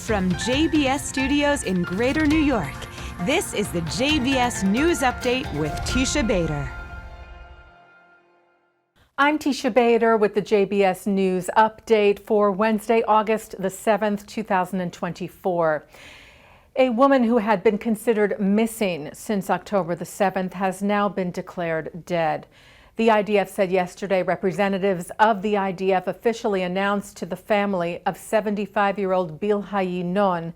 From JBS Studios in Greater New York, this is the JBS News Update with Teisha Bader. I'm Teisha Bader with the JBS News Update for Wednesday, August the 7th, 2024. A woman who had been considered missing since October the 7th has now been declared dead. The IDF said yesterday representatives of the IDF officially announced to the family of 75-year-old Bilhayi Non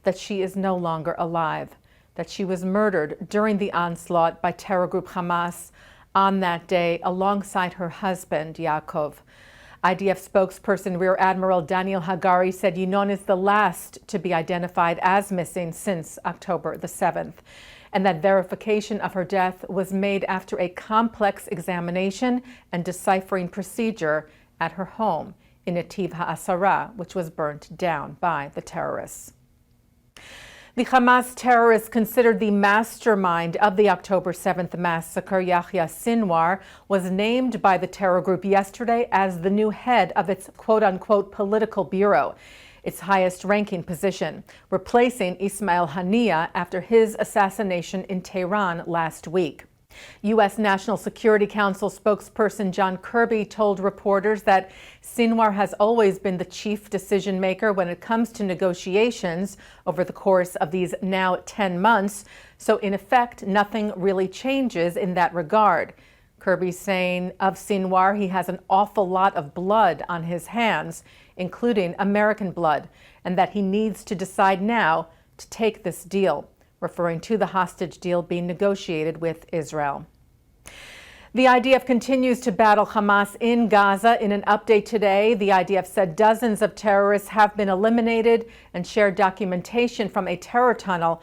that she is no longer alive, that she was murdered during the onslaught by terror group Hamas on that day alongside her husband, Yaakov. IDF spokesperson Rear Admiral Daniel Hagari said Yinon is the last to be identified as missing since October the 7th, and that verification of her death was made after a complex examination and deciphering procedure at her home in Netiv HaAsara, which was burnt down by the terrorists. The Hamas terrorist considered the mastermind of the October 7th massacre, Yahya Sinwar, was named by the terror group yesterday as the new head of its quote-unquote political bureau, its highest-ranking position, replacing Ismail Haniyeh after his assassination in Tehran last week. U.S. National Security Council spokesperson John Kirby told reporters that Sinwar has always been the chief decision-maker when it comes to negotiations over the course of these now 10 months, so in effect, nothing really changes in that regard. Kirby saying of Sinwar he has an awful lot of blood on his hands, including American blood, and that he needs to decide now to take this deal, referring to the hostage deal being negotiated with Israel. The IDF continues to battle Hamas in Gaza. In an update today, the IDF said dozens of terrorists have been eliminated and shared documentation from a terror tunnel,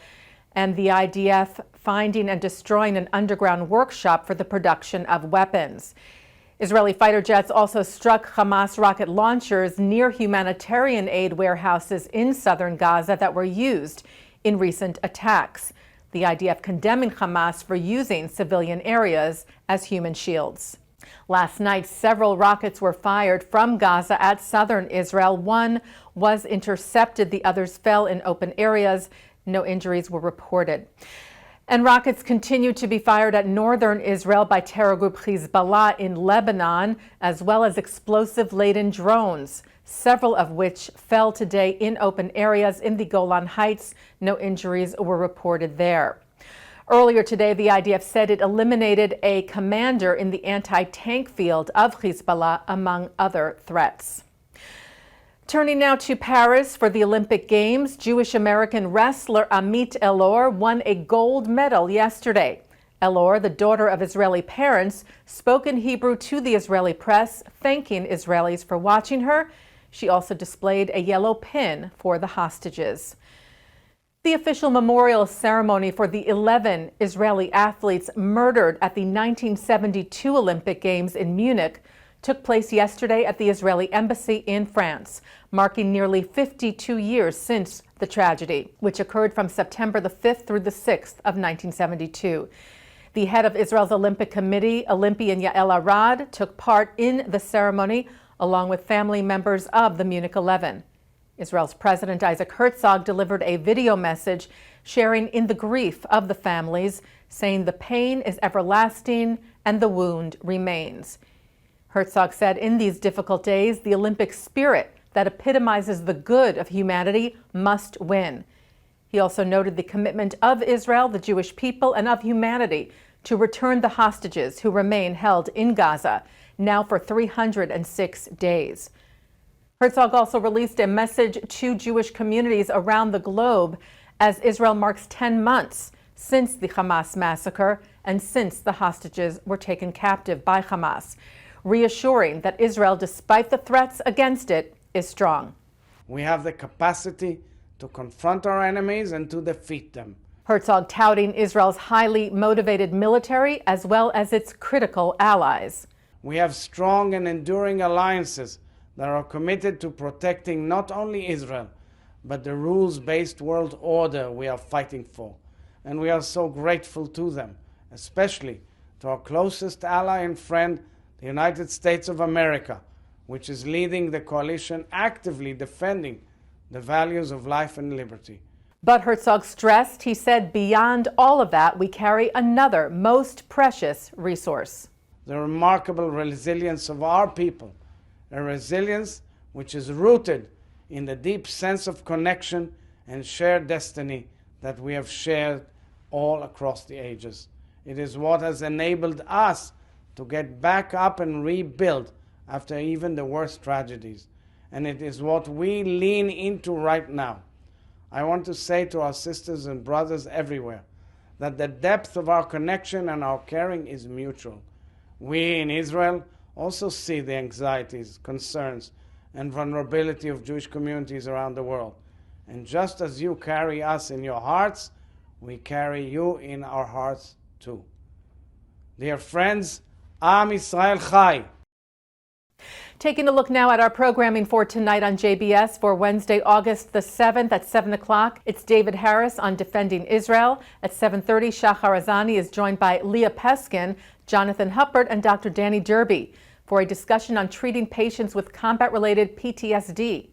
and the IDF finding and destroying an underground workshop for the production of weapons. Israeli fighter jets also struck Hamas rocket launchers near humanitarian aid warehouses in southern Gaza that were used in recent attacks. The IDF condemning Hamas for using civilian areas as human shields. Last night, several rockets were fired from Gaza at southern Israel. One was intercepted, the others fell in open areas. No injuries were reported. And rockets continue to be fired at northern Israel by terror group Hezbollah in Lebanon, as well as explosive-laden drones, several of which fell today in open areas in the Golan Heights. No injuries were reported there. Earlier today, the IDF said it eliminated a commander in the anti-tank field of Hezbollah, among other threats. Turning now to Paris for the Olympic Games, Jewish-American wrestler Amit Elor won a gold medal yesterday. Elor, the daughter of Israeli parents, spoke in Hebrew to the Israeli press, thanking Israelis for watching her. She also displayed a yellow pin for the hostages. The official memorial ceremony for the 11 Israeli athletes murdered at the 1972 Olympic Games in Munich took place yesterday at the Israeli embassy in France, marking nearly 52 years since the tragedy, which occurred from September the 5th through the 6th of 1972. The head of Israel's Olympic Committee, Olympian Yael Arad, took part in the ceremony along with family members of the Munich 11. Israel's President Isaac Herzog delivered a video message sharing in the grief of the families, saying the pain is everlasting and the wound remains. Herzog said in these difficult days, the Olympic spirit that epitomizes the good of humanity must win. He also noted the commitment of Israel, the Jewish people, and of humanity to return the hostages who remain held in Gaza, now for 306 days. Herzog also released a message to Jewish communities around the globe as Israel marks 10 months since the Hamas massacre and since the hostages were taken captive by Hamas, reassuring that Israel, despite the threats against it, is strong. We have the capacity to confront our enemies and to defeat them. Herzog touting Israel's highly motivated military as well as its critical allies. We have strong and enduring alliances that are committed to protecting not only Israel, but the rules-based world order we are fighting for. And we are so grateful to them, especially to our closest ally and friend, the United States of America, which is leading the coalition actively defending the values of life and liberty. But Herzog stressed, he said, beyond all of that, we carry another most precious resource. The remarkable resilience of our people, a resilience which is rooted in the deep sense of connection and shared destiny that we have shared all across the ages. It is what has enabled us to get back up and rebuild after even the worst tragedies. And it is what we lean into right now. I want to say to our sisters and brothers everywhere that the depth of our connection and our caring is mutual. We in Israel also see the anxieties, concerns, and vulnerability of Jewish communities around the world. And just as you carry us in your hearts, we carry you in our hearts too. Dear friends, Am Yisrael Chai. Taking a look now at our programming for tonight on JBS for Wednesday, August the 7th at 7 o'clock. It's David Harris on Defending Israel. At 7:30, Shahar Azani is joined by Lea Peskin, Jonathan Huppert, and Dr. Danny Derby for a discussion on treating patients with combat-related PTSD.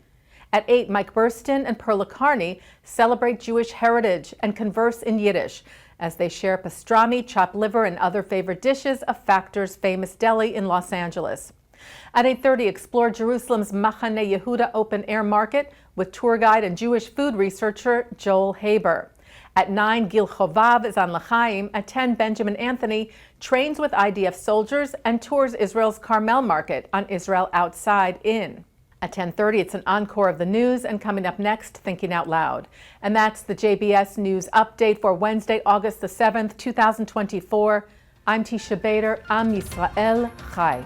At 8, Mike Burstyn and Perla Karney celebrate Jewish heritage and converse in Yiddish as they share pastrami, chopped liver, and other favorite dishes of Factor's famous Deli in Los Angeles. At 8:30, explore Jerusalem's Mahane Yehuda open-air market with tour guide and Jewish food researcher Joel Haber. At 9, Gil Chovav is on L'chaim. At 10, Benjamin Anthony trains with IDF soldiers and tours Israel's Carmel market on Israel Outside In. At 10:30, it's an encore of the news, and coming up next, Thinking Out Loud. And that's the JBS News Update for Wednesday, August the 7th, 2024. I'm Teisha Bader. Am Yisrael Chai.